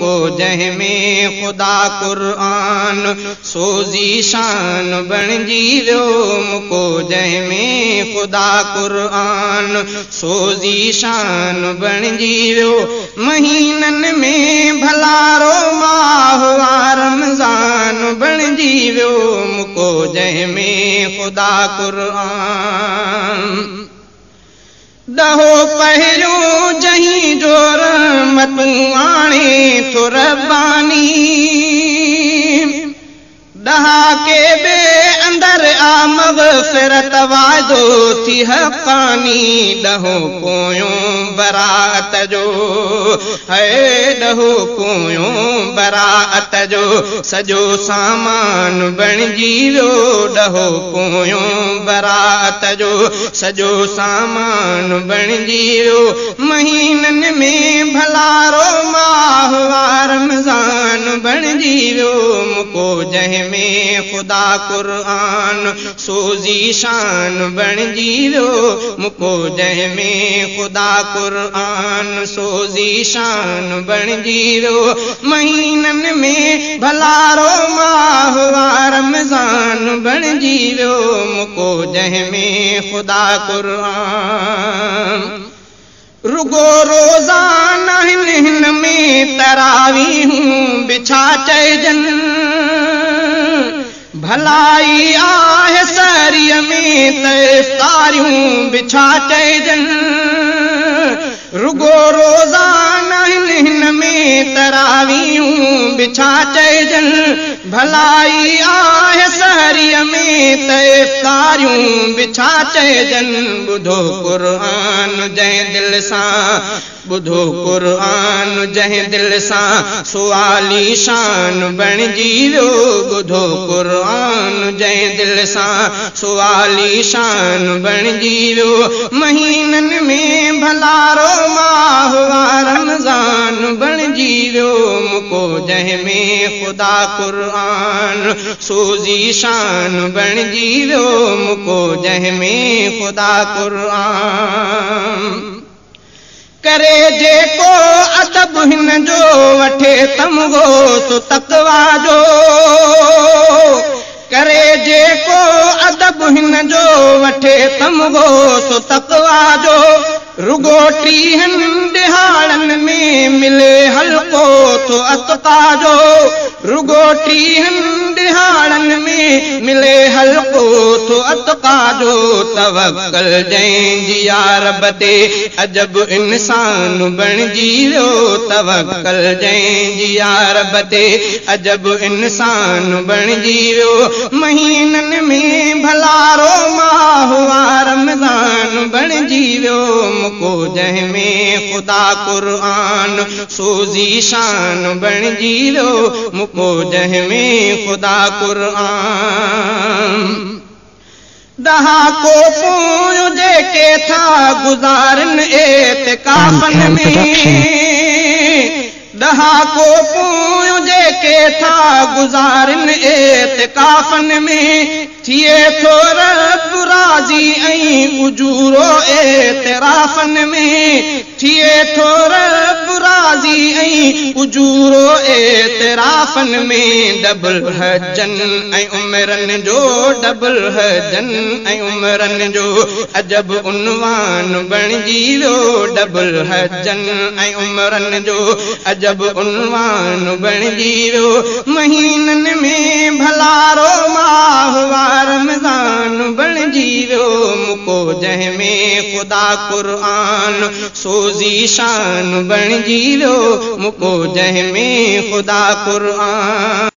मुको जंहिंमें ख़ुदा क़ुरान सोज़ी शान बणिजी वियो मुको जंहिंमें ख़ुदा क़ुरान सोज़ी शान बणिजी वियो महीननि में भलारो माह रमज़ान बणिजी वियो मुको जंहिंमें ख़ुदा क़ुरान दहो पहिरियों जहीं जो रहमतूं आणे थो रब्बानी दहाके बे अंदर आ मग़फ़िरत वादो थी हक़ानी दहो पोयों बरात जो है दहो पोयों बरात जो सजो सामान बणिजी वियो दहो पोयों बरात जो सजो सामान बणिजी वियो महीननि में भलारो माह रमज़ान बणिजी वियो मुको जंहिंमें ख़ुदा क़ुरान सोज़ी शान बणिजी वियो मुको जंहिंमें ख़ुदा क़ुरान सोज़ी शान बणिजी वियो महीननि में भलारो माह रमज़ान बणिजी वियो मुको जंहिंमें ख़ुदा क़ुरान रुगो रोज़ाना हिन में तरावीहूं बिछा चइजनि भलाई आहे सरीअ में त इफ़्तारियूं बिछा चइजनि रुगो रोज़ाना हिन में तरावीहूं बिछा चइजनि भलाई आहे सरीअ में त इफ़्तारियूं बिछा चइजनि ॿुधो क़ुरान जंहिं दिलि सां ॿुधो क़ुरान जंहिं दिलि सां सुवाली शान बणिजी वियो ॿुधो क़ुरान जंहिं दिलि सां सुवाली शान बणिजी वियो महीननि में भलारो माह रमज़ान बणिजी वियो मुको जंहिंमें ख़ुदा क़ुरान सोज़ी शान बणिजी वियो मुको जंहिंमें ख़ुदा क़ुरान करे जेको अदब हिन जो वठे तमगो सो तक़वा जो करे जेको अदब हिन जो वठे तमगो सो तक़वा जो रुगो टीहनि दिहाड़नि में मिले हल्को तो अतका जो रुगो टीहनि दिहाड़नि में मिले हल्को तो अतका जो तवक्कल जंहिंजी यारब ते अजब इंसान बणिजी वियो तवक्कल जंहिंजी यारब ते अजब इंसान बणिजी वियो महीननि में भलारो माह रमज़ान बणिजी वियो मुको जंहिंमें ख़ुदा क़ुरान सोज़ी शान बणिजी वियो मुको जंहिंमें ख़ुदा क़ुरान दहाको पोयों जेके था गुज़ारनि एतिकाफ़नि में दहाको पोयों जेके था गुज़ारनि एतिकाफ़नि में थिए थो रब राज़ी ऐं उजूरो एतिराफ़नि में थिए थो रब राज़ी ऐं उजूरो एतिराफ़नि में डबल हजनि ऐं उमिरनि जो डबल हजनि ऐं उमिरनि जो अजब उनवान बणिजी वियो डबल हजनि ऐं उमिरनि जो अजब उनवान बणिजी वियो महीननि में भलारो माह रमज़ान बणिजी वियो मुको जंहिंमें ख़ुदा क़ुरान सोज़ी शान बणिजी वियो मुको जंहिंमें ख़ुदा क़ुरान